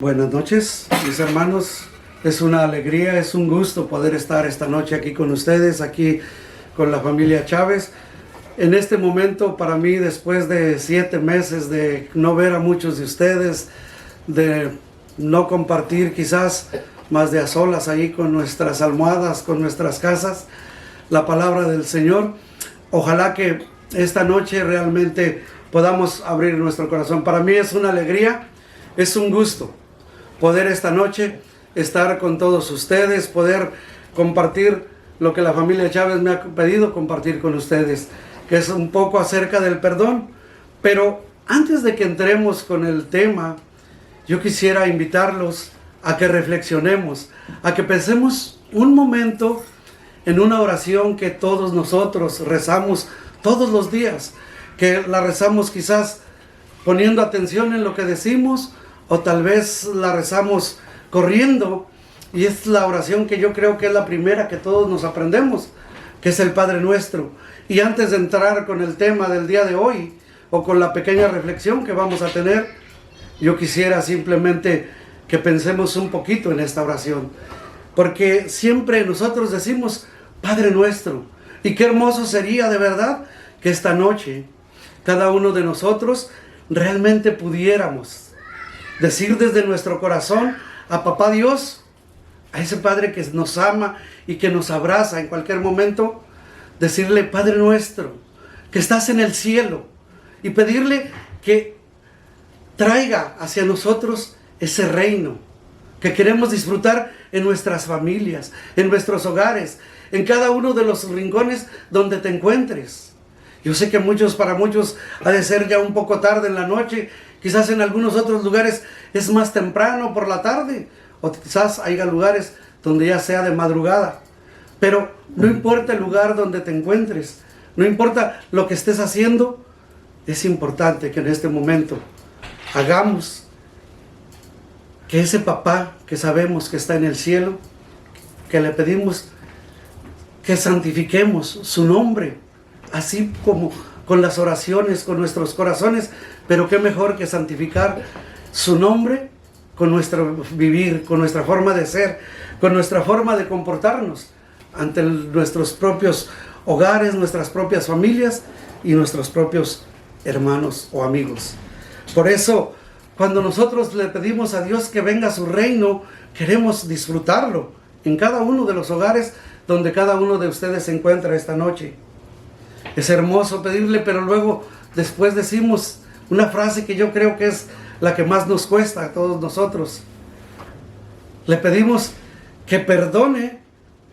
Buenas noches, mis hermanos. Es una alegría, es un gusto poder estar esta noche aquí con ustedes, aquí con la familia Chávez. En este momento, para mí, después de 7 meses de no ver a muchos de ustedes, de no compartir quizás más de a solas ahí con nuestras almohadas, con nuestras casas, la palabra del Señor, ojalá que esta noche realmente podamos abrir nuestro corazón. Para mí es una alegría, es un gusto poder esta noche estar con todos ustedes, poder compartir lo que la familia Chávez me ha pedido compartir con ustedes, que es un poco acerca del perdón. Pero antes de que entremos con el tema, yo quisiera invitarlos a que reflexionemos, a que pensemos un momento en una oración que todos nosotros rezamos todos los días, que la rezamos quizás poniendo atención en lo que decimos, o tal vez la rezamos corriendo, y es la oración que yo creo que es la primera que todos nos aprendemos, que es el Padre Nuestro. Y antes de entrar con el tema del día de hoy, o con la pequeña reflexión que vamos a tener, yo quisiera simplemente que pensemos un poquito en esta oración, porque siempre nosotros decimos Padre Nuestro, y qué hermoso sería de verdad que esta noche cada uno de nosotros realmente pudiéramos decir desde nuestro corazón a Papá Dios, a ese Padre que nos ama y que nos abraza en cualquier momento, decirle Padre Nuestro, que estás en el cielo, y pedirle que traiga hacia nosotros ese reino que queremos disfrutar en nuestras familias, en nuestros hogares, en cada uno de los rincones donde te encuentres. Yo sé que para muchos ha de ser ya un poco tarde en la noche, quizás en algunos otros lugares es más temprano por la tarde, o quizás haya lugares donde ya sea de madrugada. Pero no importa el lugar donde te encuentres, no importa lo que estés haciendo, es importante que en este momento hagamos que ese papá que sabemos que está en el cielo, que le pedimos que santifiquemos su nombre, así como con las oraciones, con nuestros corazones, pero qué mejor que santificar su nombre con nuestro vivir, con nuestra forma de ser, con nuestra forma de comportarnos ante nuestros propios hogares, nuestras propias familias y nuestros propios hermanos o amigos. Por eso, cuando nosotros le pedimos a Dios que venga a su reino, queremos disfrutarlo en cada uno de los hogares donde cada uno de ustedes se encuentra esta noche. Es hermoso pedirle, pero luego después decimos una frase que yo creo que es la que más nos cuesta a todos nosotros. Le pedimos que perdone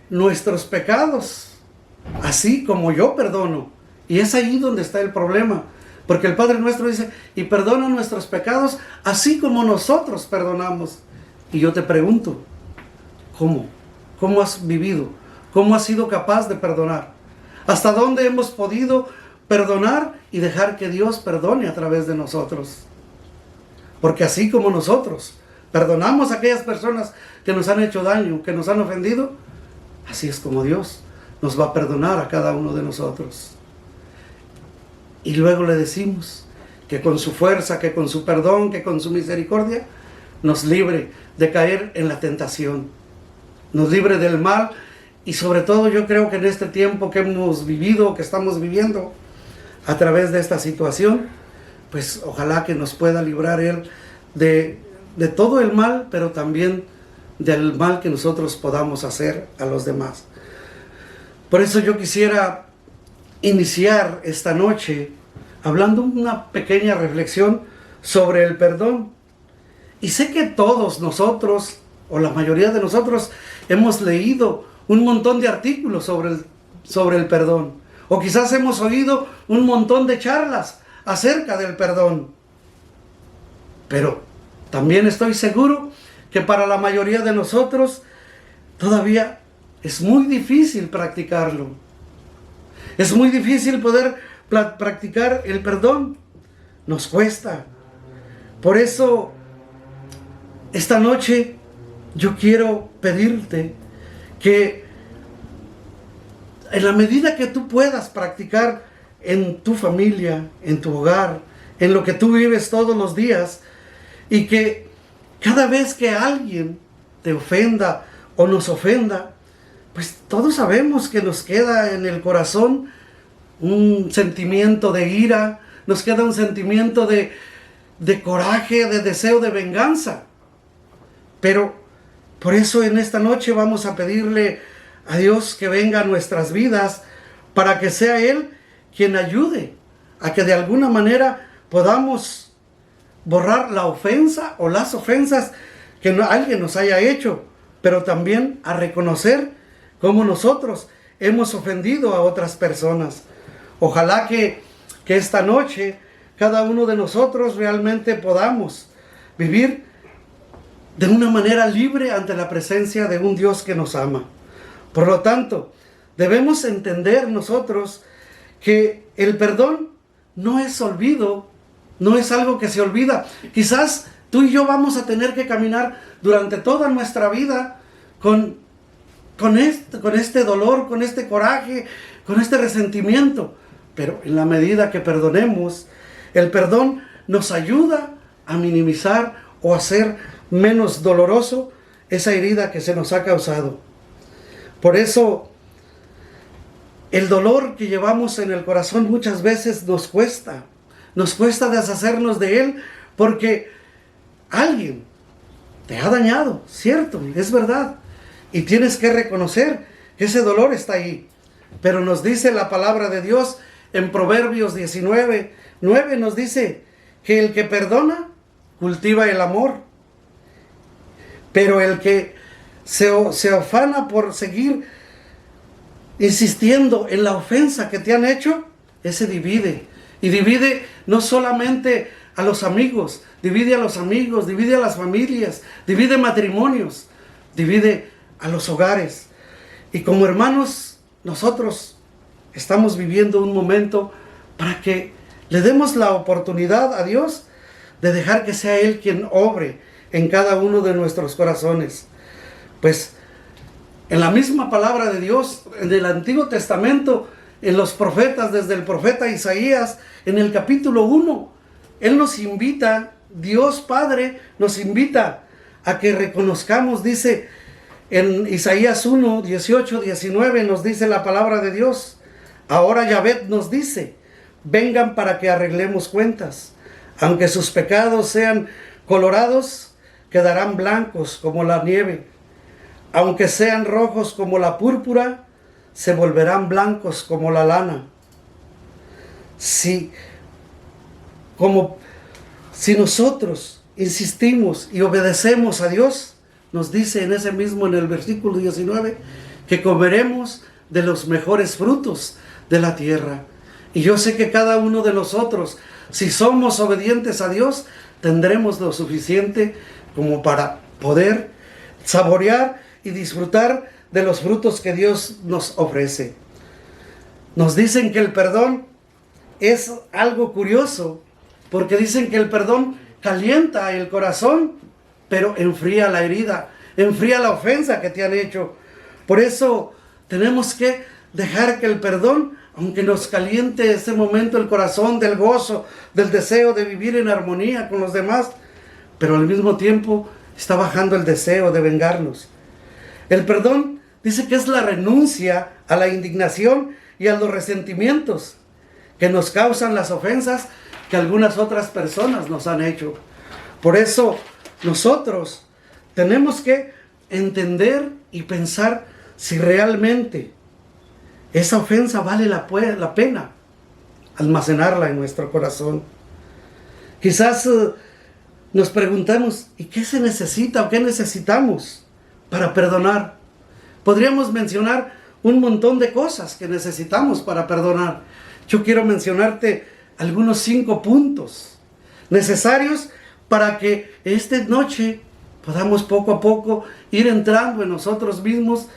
nuestros pecados, así como yo perdono. Y es ahí donde está el problema, porque el Padre Nuestro dice, y perdona nuestros pecados, así como nosotros perdonamos. Y yo te pregunto, ¿cómo? ¿Cómo has vivido? ¿Cómo has sido capaz de perdonar? ¿Hasta dónde hemos podido perdonar y dejar que Dios perdone a través de nosotros? Porque así como nosotros perdonamos a aquellas personas que nos han hecho daño, que nos han ofendido, así es como Dios nos va a perdonar a cada uno de nosotros. Y luego le decimos que con su fuerza, que con su perdón, que con su misericordia, nos libre de caer en la tentación, nos libre del mal. Y sobre todo yo creo que en este tiempo que hemos vivido, que estamos viviendo a través de esta situación, pues ojalá que nos pueda librar Él de todo el mal, pero también del mal que nosotros podamos hacer a los demás. Por eso yo quisiera iniciar esta noche hablando una pequeña reflexión sobre el perdón. Y sé que todos nosotros, o la mayoría de nosotros, hemos leído un montón de artículos sobre el perdón, o quizás hemos oído un montón de charlas acerca del perdón. Pero también estoy seguro que para la mayoría de nosotros todavía es muy difícil practicarlo. Es muy difícil poder practicar el perdón. Nos cuesta. Por eso, esta noche yo quiero pedirte que en la medida que tú puedas practicar en tu familia, en tu hogar, en lo que tú vives todos los días, y que cada vez que alguien te ofenda o nos ofenda, pues todos sabemos que nos queda en el corazón un sentimiento de ira, nos queda un sentimiento de coraje, de deseo de venganza. Pero por eso en esta noche vamos a pedirle a Dios que venga a nuestras vidas para que sea Él quien ayude a que de alguna manera podamos borrar la ofensa o las ofensas que alguien nos haya hecho, pero también a reconocer cómo nosotros hemos ofendido a otras personas. Ojalá que esta noche cada uno de nosotros realmente podamos vivir de una manera libre ante la presencia de un Dios que nos ama. Por lo tanto, debemos entender nosotros que el perdón no es olvido, no es algo que se olvida. Quizás tú y yo vamos a tener que caminar durante toda nuestra vida con este dolor, con este coraje, con este resentimiento. Pero en la medida que perdonemos, el perdón nos ayuda a minimizar o a hacer menos doloroso esa herida que se nos ha causado. Por eso, el dolor que llevamos en el corazón muchas veces nos cuesta deshacernos de él, porque alguien te ha dañado, cierto, es verdad, y tienes que reconocer que ese dolor está ahí. Pero nos dice la palabra de Dios en Proverbios 19:9, nos dice que el que perdona cultiva el amor, pero el que se afana por seguir insistiendo en la ofensa que te han hecho, ese divide. Y divide no solamente a los amigos, divide a las familias, divide matrimonios, divide a los hogares. Y como hermanos, nosotros estamos viviendo un momento para que le demos la oportunidad a Dios de dejar que sea Él quien obre en cada uno de nuestros corazones. Pues en la misma palabra de Dios, en el Antiguo Testamento, en los profetas, desde el profeta Isaías, en el capítulo 1, Él nos invita, Dios Padre nos invita a que reconozcamos, dice en Isaías 1, 18, 19, nos dice la palabra de Dios. Ahora Yahvé nos dice: vengan para que arreglemos cuentas. Aunque sus pecados sean colorados, quedarán blancos como la nieve. Aunque sean rojos como la púrpura, se volverán blancos como la lana. Si nosotros insistimos y obedecemos a Dios, nos dice en el versículo 19, que comeremos de los mejores frutos de la tierra. Y yo sé que cada uno de nosotros, si somos obedientes a Dios, tendremos lo suficiente como para poder saborear y disfrutar de los frutos que Dios nos ofrece. Nos dicen que el perdón es algo curioso, porque dicen que el perdón calienta el corazón, pero enfría la herida, enfría la ofensa que te han hecho. Por eso tenemos que dejar que el perdón, aunque nos caliente ese momento el corazón del gozo, del deseo de vivir en armonía con los demás, pero al mismo tiempo está bajando el deseo de vengarnos. El perdón dice que es la renuncia a la indignación y a los resentimientos que nos causan las ofensas que algunas otras personas nos han hecho. Por eso nosotros tenemos que entender y pensar si realmente esa ofensa vale la pena almacenarla en nuestro corazón. Quizás nos preguntamos: ¿y qué se necesita o qué necesitamos para perdonar? Podríamos mencionar un montón de cosas que necesitamos para perdonar. Yo quiero mencionarte algunos 5 puntos necesarios para que esta noche podamos poco a poco ir entrando en nosotros mismos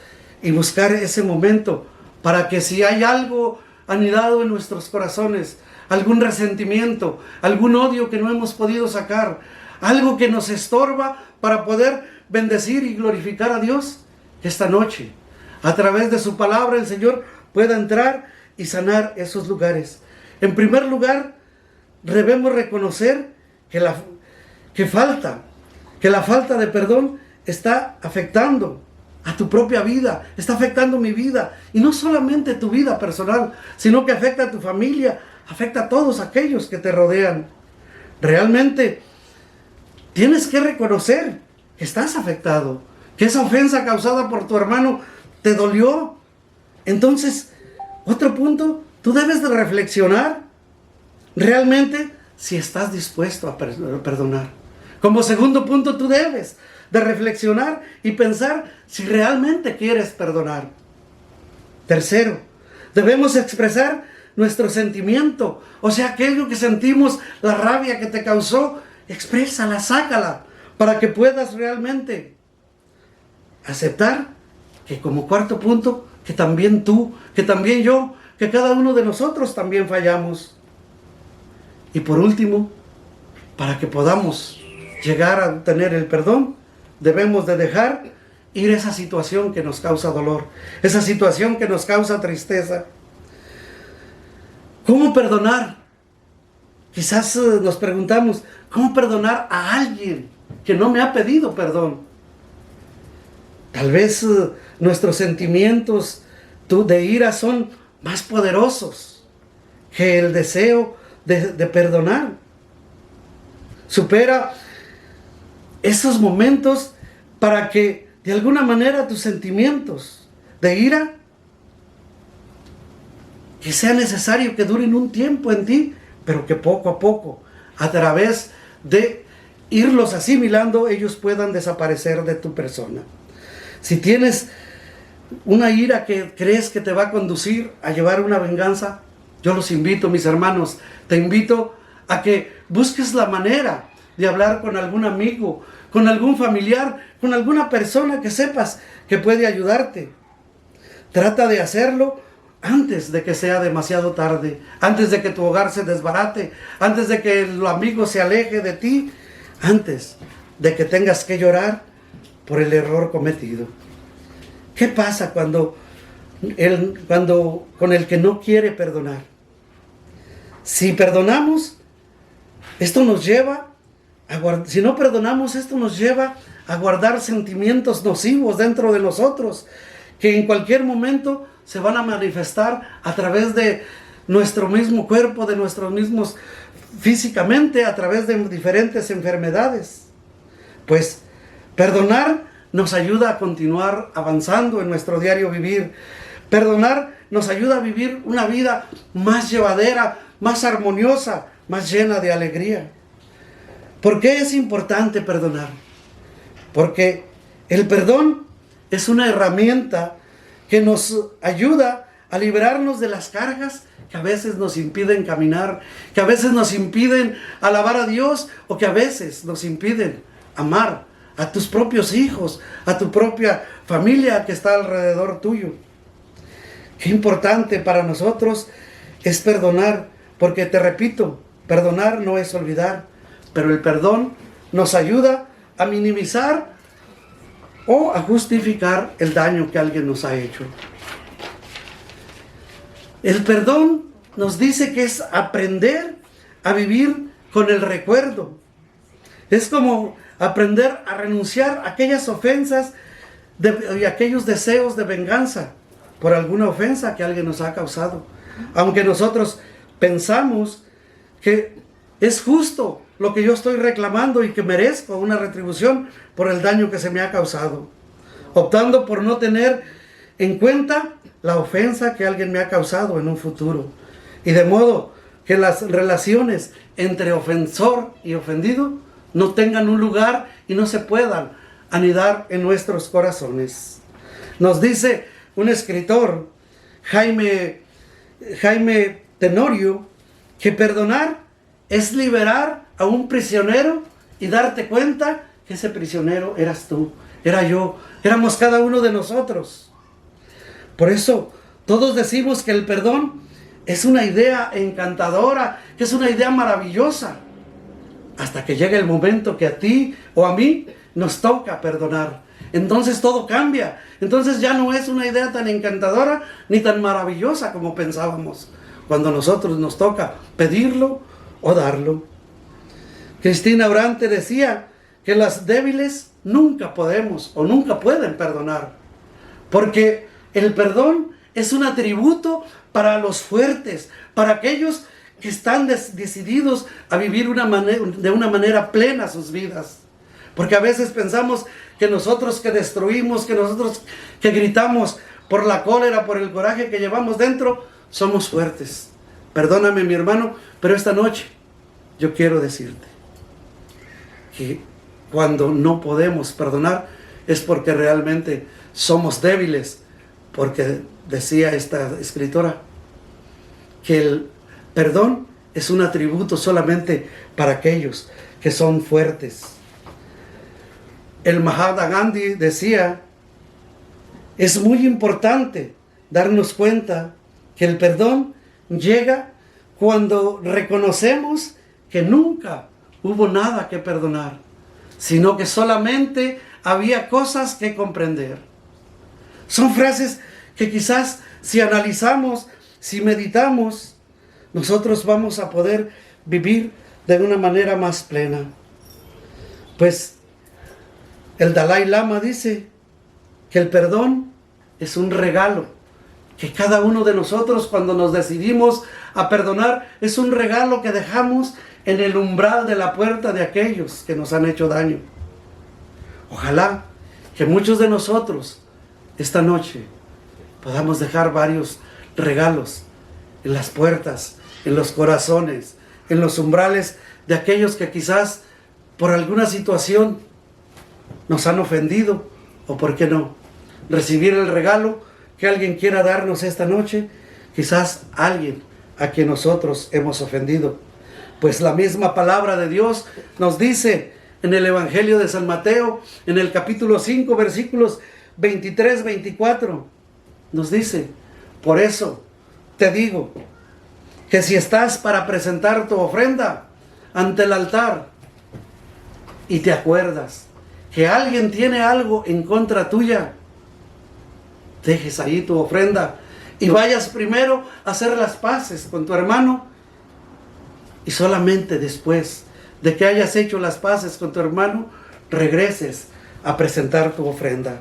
y buscar ese momento para que si hay algo anidado en nuestros corazones, algún resentimiento, algún odio que no hemos podido sacar, algo que nos estorba para poder bendecir y glorificar a Dios, esta noche, a través de su palabra, el Señor pueda entrar y sanar esos lugares. En primer lugar, debemos reconocer que falta que la falta de perdón está afectando a tu propia vida, está afectando mi vida, y no solamente tu vida personal, sino que afecta a tu familia, afecta a todos aquellos que te rodean. Realmente tienes que reconocer que estás afectado, que esa ofensa causada por tu hermano te dolió. Entonces, otro punto, tú debes de reflexionar realmente si estás dispuesto a perdonar. Como segundo punto, tú debes de reflexionar y pensar si realmente quieres perdonar. Tercero, debemos expresar nuestro sentimiento, o sea, aquello que sentimos, la rabia que te causó, exprésala, sácala, para que puedas realmente aceptar que, como cuarto punto, que también tú, que también yo, que cada uno de nosotros también fallamos. Y por último, para que podamos llegar a tener el perdón, debemos de dejar ir esa situación que nos causa dolor, esa situación que nos causa tristeza. ¿Cómo perdonar? Quizás nos preguntamos, ¿cómo perdonar a alguien que no me ha pedido perdón? Tal vez nuestros sentimientos de ira son más poderosos que el deseo de perdonar. Supera esos momentos para que de alguna manera tus sentimientos de ira, que sea necesario que duren un tiempo en ti, pero que poco a poco, a través de irlos asimilando, ellos puedan desaparecer de tu persona. Si tienes una ira que crees que te va a conducir a llevar una venganza, yo los invito, mis hermanos, te invito a que busques la manera de hablar con algún amigo, con algún familiar, con alguna persona que sepas que puede ayudarte. Trata de hacerlo antes de que sea demasiado tarde, antes de que tu hogar se desbarate, antes de que el amigo se aleje de ti, antes de que tengas que llorar por el error cometido. ¿Qué pasa cuando con el que no quiere perdonar? Si perdonamos, esto nos lleva si no perdonamos, esto nos lleva a guardar sentimientos nocivos dentro de nosotros, que en cualquier momento se van a manifestar a través de nuestro mismo cuerpo, de nuestros mismos físicamente, a través de diferentes enfermedades. Pues perdonar nos ayuda a continuar avanzando en nuestro diario vivir. Perdonar nos ayuda a vivir una vida más llevadera, más armoniosa, más llena de alegría. ¿Por qué es importante perdonar? Porque el perdón es una herramienta que nos ayuda a liberarnos de las cargas que a veces nos impiden caminar, que a veces nos impiden alabar a Dios, o que a veces nos impiden amar a tus propios hijos, a tu propia familia que está alrededor tuyo. Qué importante para nosotros es perdonar, porque te repito, perdonar no es olvidar, pero el perdón nos ayuda a minimizar o a justificar el daño que alguien nos ha hecho. El perdón nos dice que es aprender a vivir con el recuerdo. Es como aprender a renunciar a aquellas ofensas y aquellos deseos de venganza por alguna ofensa que alguien nos ha causado. Aunque nosotros pensamos que es justo lo que yo estoy reclamando y que merezco una retribución por el daño que se me ha causado, optando por no tener en cuenta la ofensa que alguien me ha causado en un futuro, y de modo que las relaciones entre ofensor y ofendido no tengan un lugar y no se puedan anidar en nuestros corazones. Nos dice un escritor, Jaime Tenorio, que perdonar es liberar a un prisionero y darte cuenta que ese prisionero eras tú, era yo, éramos cada uno de nosotros. Por eso todos decimos que el perdón es una idea encantadora, que es una idea maravillosa, hasta que llega el momento que a ti o a mí nos toca perdonar. Entonces todo cambia. Entonces ya no es una idea tan encantadora ni tan maravillosa como pensábamos, cuando a nosotros nos toca pedirlo o darlo. Cristina Orante decía que las débiles nunca podemos o nunca pueden perdonar. Porque el perdón es un atributo para los fuertes, para aquellos que están decididos a vivir de una manera plena sus vidas. Porque a veces pensamos que nosotros que destruimos, que nosotros que gritamos por la cólera, por el coraje que llevamos dentro, somos fuertes. Perdóname, mi hermano, pero esta noche yo quiero decirte que cuando no podemos perdonar es porque realmente somos débiles, porque decía esta escritora que el perdón es un atributo solamente para aquellos que son fuertes. El Mahatma Gandhi decía, es muy importante darnos cuenta que el perdón llega cuando reconocemos que nunca hubo nada que perdonar, sino que solamente había cosas que comprender. Son frases que quizás si analizamos, si meditamos, nosotros vamos a poder vivir de una manera más plena. Pues el Dalai Lama dice que el perdón es un regalo, que cada uno de nosotros cuando nos decidimos a perdonar es un regalo que dejamos en el umbral de la puerta de aquellos que nos han hecho daño. Ojalá que muchos de nosotros esta noche podamos dejar varios regalos en las puertas, en los corazones, en los umbrales de aquellos que quizás por alguna situación nos han ofendido, o por qué no, recibir el regalo que alguien quiera darnos esta noche, quizás alguien a quien nosotros hemos ofendido. Pues la misma palabra de Dios nos dice en el Evangelio de San Mateo, en el capítulo 5, versículos 23, 24, nos dice, por eso te digo, que si estás para presentar tu ofrenda ante el altar y te acuerdas que alguien tiene algo en contra tuya, dejes ahí tu ofrenda y vayas primero a hacer las paces con tu hermano, y solamente después de que hayas hecho las paces con tu hermano, regreses a presentar tu ofrenda.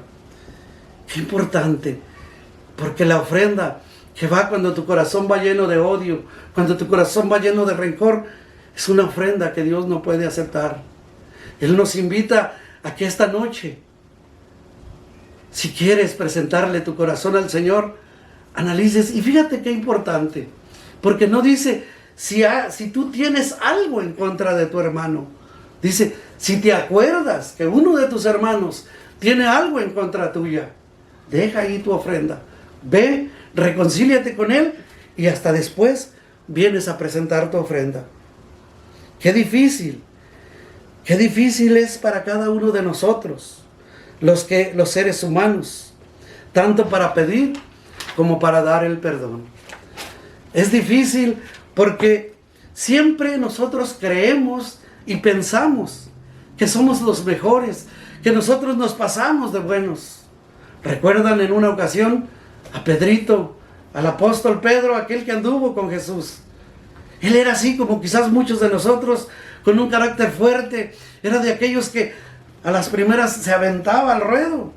Qué importante, porque la ofrenda que va cuando tu corazón va lleno de odio, cuando tu corazón va lleno de rencor, es una ofrenda que Dios no puede aceptar. Él nos invita a que esta noche, si quieres presentarle tu corazón al Señor, analices. Y fíjate qué importante, porque no dice si tú tienes algo en contra de tu hermano. Dice, si te acuerdas que uno de tus hermanos tiene algo en contra tuya, deja ahí tu ofrenda. Ve, reconcíliate con él y hasta después vienes a presentar tu ofrenda. Qué difícil es para cada uno de nosotros, los seres humanos, tanto para pedir como para dar el perdón. Es difícil porque siempre nosotros creemos y pensamos que somos los mejores, que nosotros nos pasamos de buenos. ¿Recuerdan en una ocasión a Pedrito, al apóstol Pedro, aquel que anduvo con Jesús? Él era así como quizás muchos de nosotros, con un carácter fuerte. Era de aquellos que a las primeras se aventaba al ruedo.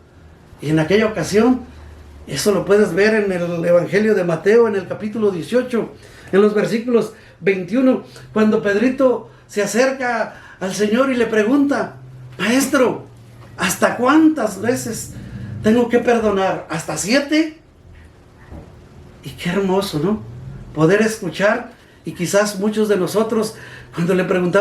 Y en aquella ocasión, eso lo puedes ver en el Evangelio de Mateo, en el capítulo 18, en los versículos 21, cuando Pedrito se acerca al Señor y le pregunta, Maestro, ¿hasta cuántas veces tengo que perdonar? ¿Hasta 7? Y qué hermoso, ¿no? Poder escuchar, y quizás muchos de nosotros, cuando le preguntamos,